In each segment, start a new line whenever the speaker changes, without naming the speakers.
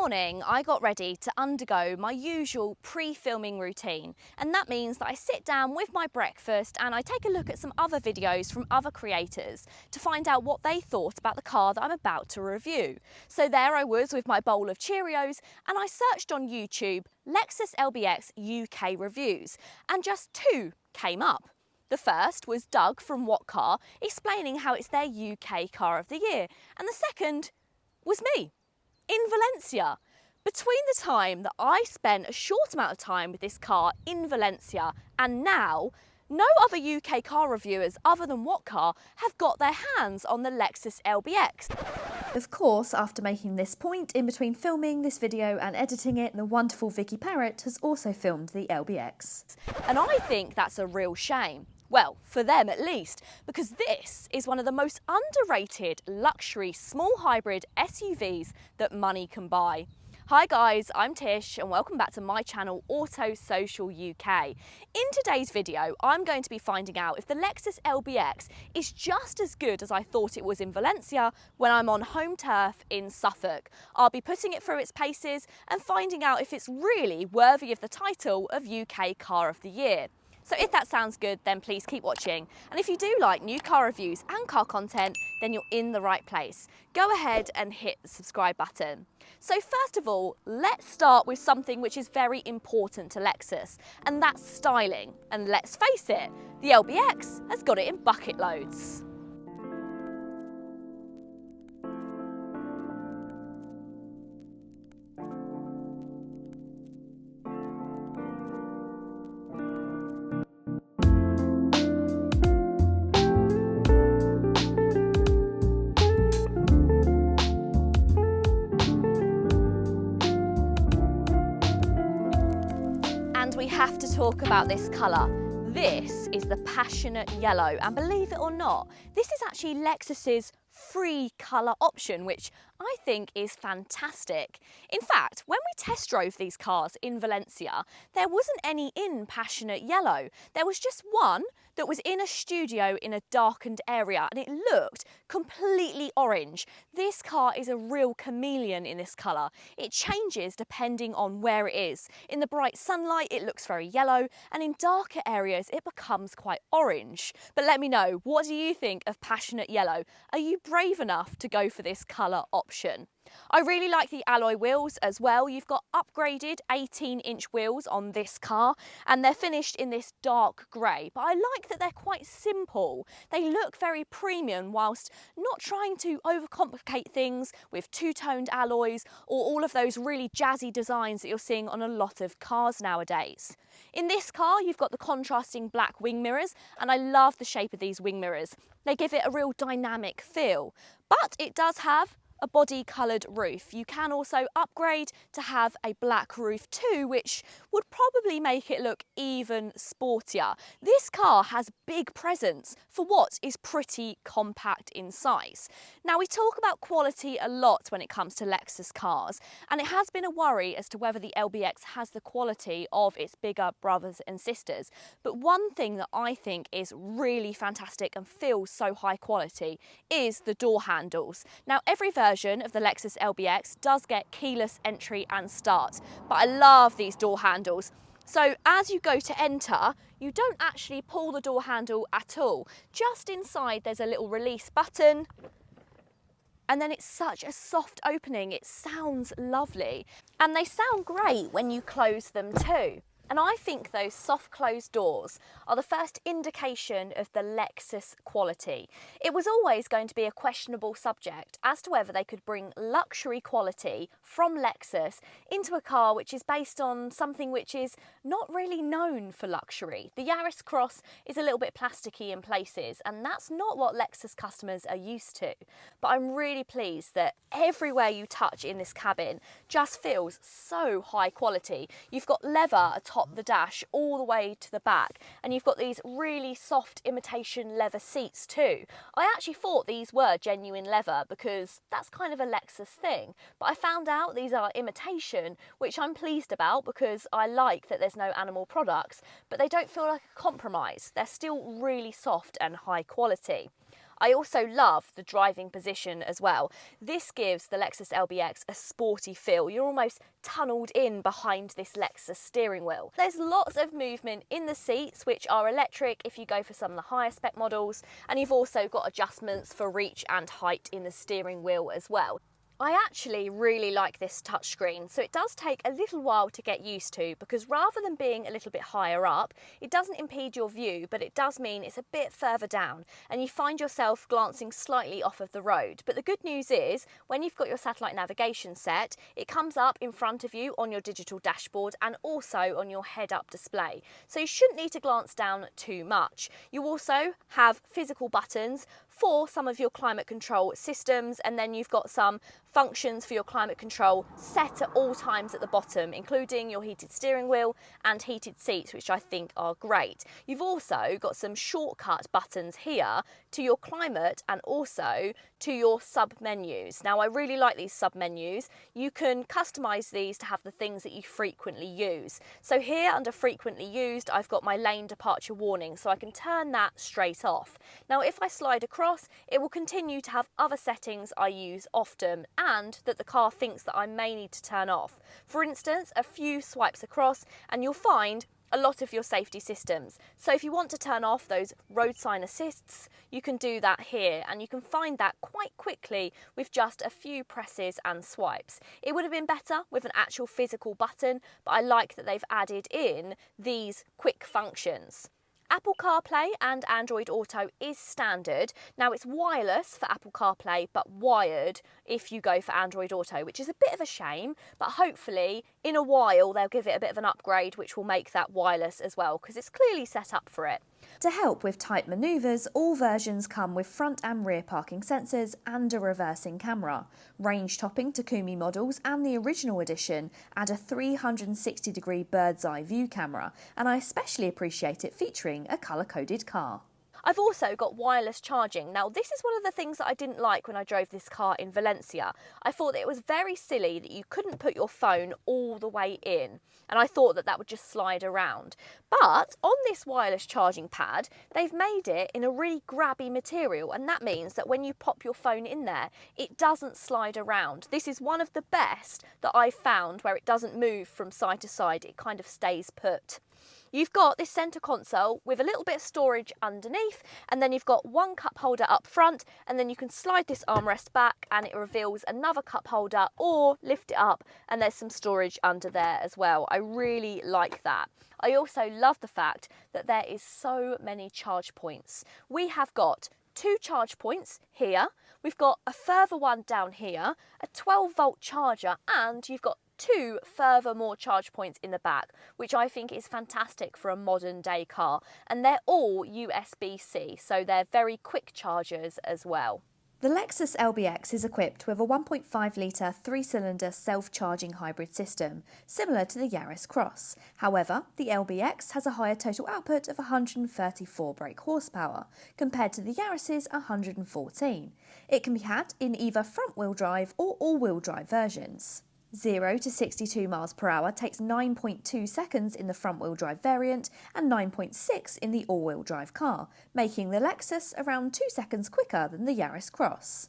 morning I got ready to undergo my usual pre-filming routine, and that means that I sit down with my breakfast and I take a look at some other videos from other creators to find out what they thought about the car that I'm about to review. So there I was with my bowl of Cheerios and I searched on YouTube Lexus LBX UK reviews, and just two came up. The first was Doug from What Car explaining how it's their UK car of the year, and the second was me. In Valencia. Between the time that I spent a short amount of time with this car in Valencia and now, no other UK car reviewers other than What Car have got their hands on the Lexus LBX. Of course, after making this point, in between filming this video and editing it, the wonderful Vicky Parrott has also filmed the LBX. And I think that's a real shame. Well, for them at least, because this is one of the most underrated luxury small hybrid SUVs that money can buy. Hi guys, I'm Tish and welcome back to my channel Auto Social UK. In today's video, I'm going to be finding out if the Lexus LBX is just as good as I thought it was in Valencia when I'm on home turf in Suffolk. I'll be putting it through its paces and finding out if it's really worthy of the title of UK Car of the Year. So if that sounds good, then please keep watching. And if you do like new car reviews and car content, then you're in the right place. Go ahead and hit the subscribe button. So first of all, let's start with something which is very important to Lexus, and that's styling. And let's face it, the LBX has got it in bucket loads. We have to talk about this colour. This is the passionate yellow, and believe it or not, this is actually Lexus's free colour option, which I think is fantastic. In fact, when we test drove these cars in Valencia, there wasn't any in passionate yellow. There was just one that was in a studio in a darkened area, and it looked completely orange. This car is a real chameleon in this colour. It changes depending on where it is. In the bright sunlight, it looks very yellow, and in darker areas, it becomes quite orange. But let me know, what do you think of passionate yellow? Are you brave enough to go for this colour option? I really like the alloy wheels as well. You've got upgraded 18-inch wheels on this car, and they're finished in this dark grey. But I like that they're quite simple. They look very premium whilst not trying to overcomplicate things with two-toned alloys or all of those really jazzy designs that you're seeing on a lot of cars nowadays. In this car, you've got the contrasting black wing mirrors, and I love the shape of these wing mirrors. They give it a real dynamic feel, but it does have a body coloured roof. You can also upgrade to have a black roof too, which would probably make it look even sportier. This car has big presence for what is pretty compact in size. Now, we talk about quality a lot when it comes to Lexus cars, and it has been a worry as to whether the LBX has the quality of its bigger brothers and sisters. But one thing that I think is really fantastic and feels so high quality is the door handles. Now, every version of the Lexus LBX does get keyless entry and start, but I love these door handles. So as you go to enter, you don't actually pull the door handle at all. Just inside there's a little release button, and then it's such a soft opening. It sounds lovely, and they sound great when you close them too. And I think those soft closed doors are the first indication of the Lexus quality. It was always going to be a questionable subject as to whether they could bring luxury quality from Lexus into a car which is based on something which is not really known for luxury. The Yaris Cross is a little bit plasticky in places, and that's not what Lexus customers are used to. But I'm really pleased that everywhere you touch in this cabin just feels so high quality. You've got leather atop the dash all the way to the back, and you've got these really soft imitation leather seats too. I actually thought these were genuine leather because that's kind of a Lexus thing, but I found out these are imitation, which I'm pleased about because I like that there's no animal products, but they don't feel like a compromise. They're still really soft and high quality. I also love the driving position as well. This gives the Lexus LBX a sporty feel. You're almost tunnelled in behind this Lexus steering wheel. There's lots of movement in the seats, which are electric if you go for some of the higher spec models, and you've also got adjustments for reach and height in the steering wheel as well. I actually really like this touchscreen, so it does take a little while to get used to, because rather than being a little bit higher up, it doesn't impede your view, but it does mean it's a bit further down and you find yourself glancing slightly off of the road. But the good news is, when you've got your satellite navigation set, it comes up in front of you on your digital dashboard and also on your head-up display. So you shouldn't need to glance down too much. You also have physical buttons for some of your climate control systems, and then you've got some functions for your climate control set at all times at the bottom, including your heated steering wheel and heated seats, which I think are great. You've also got some shortcut buttons here to your climate and also to your sub menus. Now, I really like these sub menus. You can customize these to have the things that you frequently use. So here under frequently used, I've got my lane departure warning, so I can turn that straight off. Now, if I slide across, it will continue to have other settings I use often and that the car thinks that I may need to turn off. For instance, a few swipes across and you'll find a lot of your safety systems. So if you want to turn off those road sign assists, you can do that here, and you can find that quite quickly with just a few presses and swipes. It would have been better with an actual physical button, but I like that they've added in these quick functions. Apple CarPlay and Android Auto is standard. Now, it's wireless for Apple CarPlay, but wired if you go for Android Auto, which is a bit of a shame, but hopefully in a while they'll give it a bit of an upgrade which will make that wireless as well, because it's clearly set up for it.
To help with tight manoeuvres, all versions come with front and rear parking sensors and a reversing camera. Range-topping Takumi models and the original edition add a 360-degree bird's-eye view camera, and I especially appreciate it featuring a colour-coded car.
I've also got wireless charging. Now, this is one of the things that I didn't like when I drove this car in Valencia. I thought that it was very silly that you couldn't put your phone all the way in, and I thought that that would just slide around. But on this wireless charging pad, they've made it in a really grabby material, and that means that when you pop your phone in there, it doesn't slide around. This is one of the best that I've found where it doesn't move from side to side, it kind of stays put. You've got this centre console with a little bit of storage underneath, and then you've got one cup holder up front, and then you can slide this armrest back and it reveals another cup holder, or lift it up and there's some storage under there as well. I really like that. I also love the fact that there is so many charge points. We have got 2 charge points here, we've got a further one down here, a 12-volt charger, and you've got 2 further more charge points in the back, which I think is fantastic for a modern day car, and they're all USB-C, so they're very quick chargers as well.
The Lexus LBX is equipped with a 1.5-litre 3-cylinder self-charging hybrid system, similar to the Yaris Cross. However, the LBX has a higher total output of 134 brake horsepower, compared to the Yaris's 114. It can be had in either front-wheel drive or all-wheel drive versions. 0 to 62 miles per hour takes 9.2 seconds in the front-wheel drive variant and 9.6 in the all-wheel drive car, making the Lexus around 2 seconds quicker than the Yaris Cross.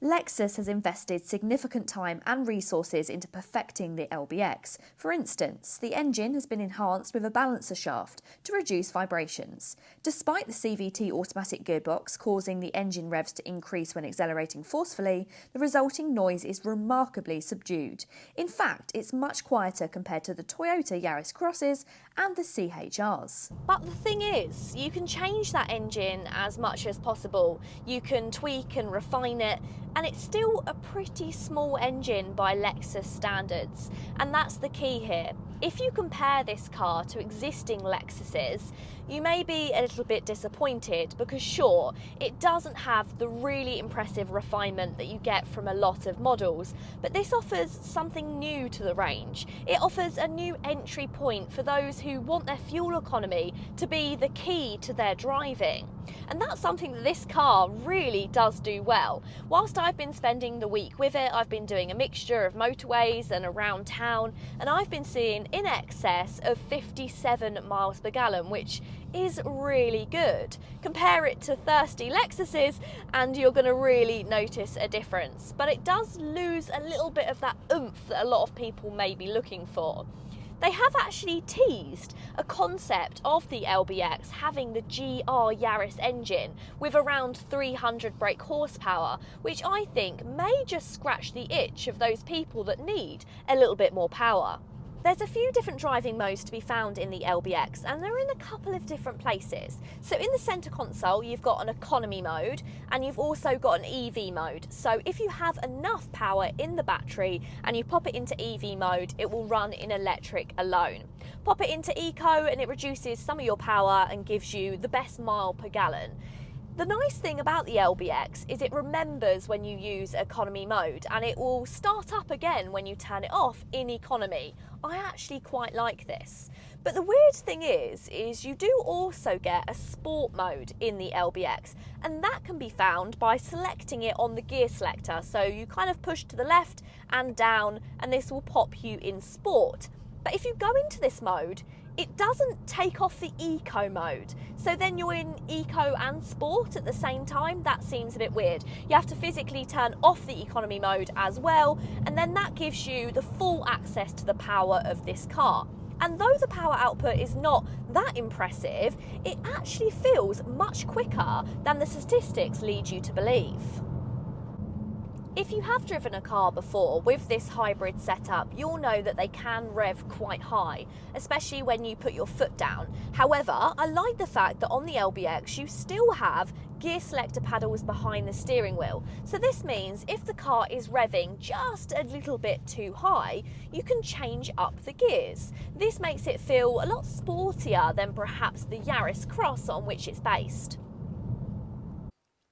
Lexus has invested significant time and resources into perfecting the LBX. For instance, the engine has been enhanced with a balancer shaft to reduce vibrations. Despite the CVT automatic gearbox causing the engine revs to increase when accelerating forcefully, the resulting noise is remarkably subdued. In fact, it's much quieter compared to the Toyota Yaris Crosses and the CHRs.
But the thing is, you can change that engine as much as possible. You can tweak and refine it, and it's still a pretty small engine by Lexus standards, and that's the key here. If you compare this car to existing Lexuses, you may be a little bit disappointed because sure, it doesn't have the really impressive refinement that you get from a lot of models, but this offers something new to the range. It offers a new entry point for those who want their fuel economy to be the key to their driving. And that's something that this car really does do well. Whilst I've been spending the week with it. I've been doing a mixture of motorways and around town, and I've been seeing in excess of 57 miles per gallon, which is really good. Compare it to thirsty Lexuses and you're going to really notice a difference. But it does lose a little bit of that oomph that a lot of people may be looking for. They have actually teased a concept of the LBX having the GR Yaris engine with around 300 brake horsepower, which I think may just scratch the itch of those people that need a little bit more power. There's a few different driving modes to be found in the LBX, and they're in a couple of different places. So in the centre console you've got an economy mode, and you've also got an EV mode. So if you have enough power in the battery and you pop it into EV mode, it will run in electric alone. Pop it into eco and it reduces some of your power and gives you the best mile per gallon. The nice thing about the LBX is it remembers when you use economy mode, and it will start up again when you turn it off in economy. I actually quite like this. But the weird thing is you do also get a sport mode in the LBX, and that can be found by selecting it on the gear selector. So you kind of push to the left and down, and this will pop you in sport. But if you go into this mode, it doesn't take off the eco mode. So then you're in eco and sport at the same time. That seems a bit weird. You have to physically turn off the economy mode as well, and then that gives you the full access to the power of this car. And though the power output is not that impressive, it actually feels much quicker than the statistics lead you to believe. If you have driven a car before with this hybrid setup, you'll know that they can rev quite high, especially when you put your foot down. However, I like the fact that on the LBX you still have gear selector paddles behind the steering wheel. So this means if the car is revving just a little bit too high, you can change up the gears. This makes it feel a lot sportier than perhaps the Yaris Cross on which it's based.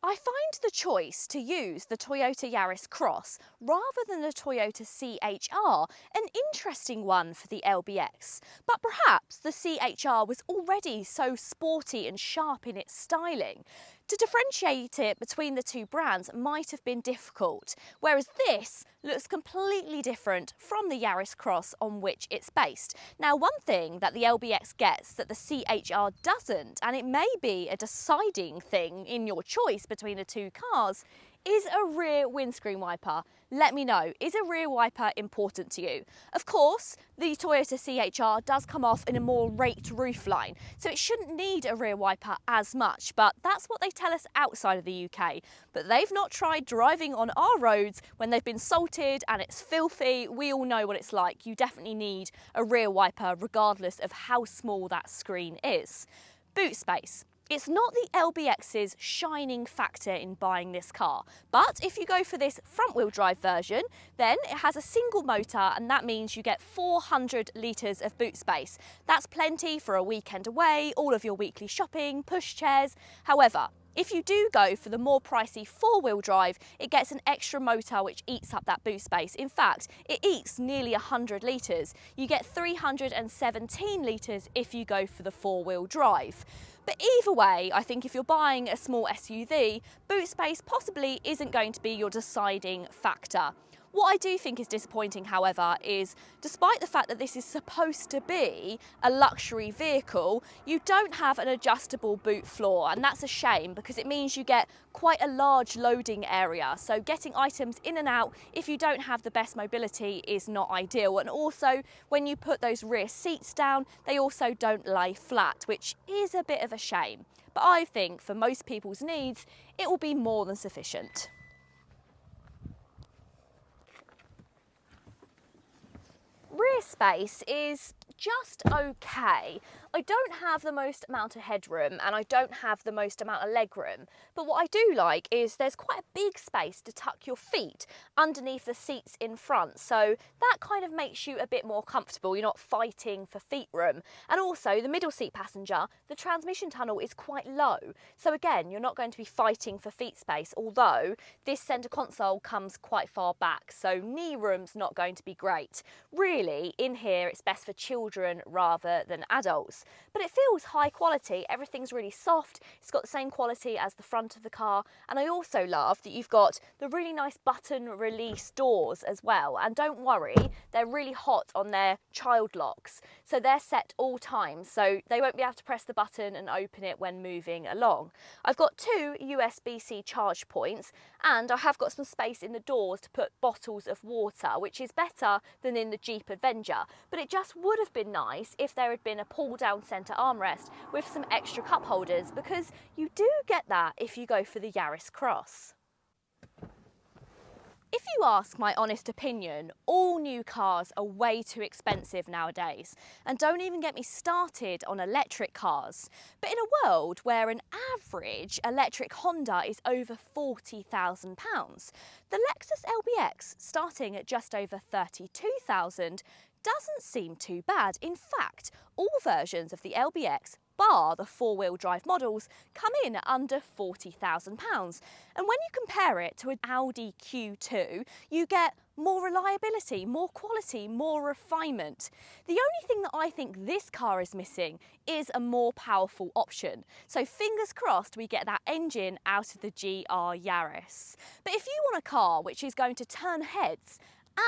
I find the choice to use the Toyota Yaris Cross rather than the Toyota CHR an interesting one for the LBX, but perhaps the CHR was already so sporty and sharp in its styling. To differentiate it between the two brands might have been difficult, whereas this looks completely different from the Yaris Cross on which it's based. Now, one thing that the LBX gets that the CHR doesn't, and it may be a deciding thing in your choice between the two cars, is a rear windscreen wiper. Let me know, is a rear wiper important to you? Of course, the Toyota CHR does come off in a more raked roofline, so it shouldn't need a rear wiper as much, but that's what they tell us outside of the UK. But they've not tried driving on our roads when they've been salted and it's filthy. We all know what it's like. You definitely need a rear wiper regardless of how small that screen is. Boot space. It's not the LBX's shining factor in buying this car, but if you go for this front-wheel drive version, then it has a single motor, and that means you get 400 litres of boot space. That's plenty for a weekend away, all of your weekly shopping, pushchairs. However, if you do go for the more pricey four-wheel drive, it gets an extra motor which eats up that boot space. In fact, it eats nearly 100 litres. You get 317 litres if you go for the four-wheel drive. But either way, I think if you're buying a small SUV, boot space possibly isn't going to be your deciding factor. What I do think is disappointing, however, is despite the fact that this is supposed to be a luxury vehicle, you don't have an adjustable boot floor, and that's a shame because it means you get quite a large loading area. So getting items in and out, if you don't have the best mobility, is not ideal. And also, when you put those rear seats down, they also don't lay flat, which is a bit of a shame. But I think for most people's needs, it will be more than sufficient. Rear space is just okay. I don't have the most amount of headroom and I don't have the most amount of legroom, but what I do like is there's quite a big space to tuck your feet underneath the seats in front, so that kind of makes you a bit more comfortable. You're not fighting for feet room. And also the middle seat passenger, the transmission tunnel is quite low, so again you're not going to be fighting for feet space, although this centre console comes quite far back, so knee room's not going to be great. Really, in here it's best for children children rather than adults. But it feels high quality, everything's really soft, it's got the same quality as the front of the car, and I also love that you've got the really nice button release doors as well. And don't worry, they're really hot on their child locks, so they're set all times, so they won't be able to press the button and open it when moving along. I've got 2 USB-C charge points, and I have got some space in the doors to put bottles of water, which is better than in the Jeep Avenger, but it just would have been nice if there had been a pull-down centre armrest with some extra cup holders, because you do get that if you go for the Yaris Cross. If you ask my honest opinion, all new cars are way too expensive nowadays, and don't even get me started on electric cars. But in a world where an average electric Honda is over £40,000, the Lexus LBX, starting at just over £32,000, doesn't seem too bad. In fact, all versions of the LBX, bar the 4-wheel drive models, come in at under £40,000. And when you compare it to an Audi Q2, you get more reliability, more quality, more refinement. The only thing that I think this car is missing is a more powerful option. So fingers crossed we get that engine out of the GR Yaris. But if you want a car which is going to turn heads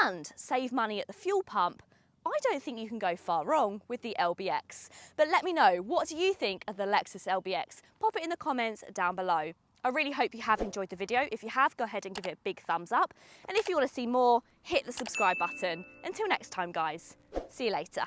and save money at the fuel pump, I don't think you can go far wrong with the LBX. But let me know, what do you think of the Lexus LBX? Pop it in the comments down below. I really hope you have enjoyed the video. If you have, go ahead and give it a big thumbs up. And if you want to see more, hit the subscribe button. Until next time, guys. See you later.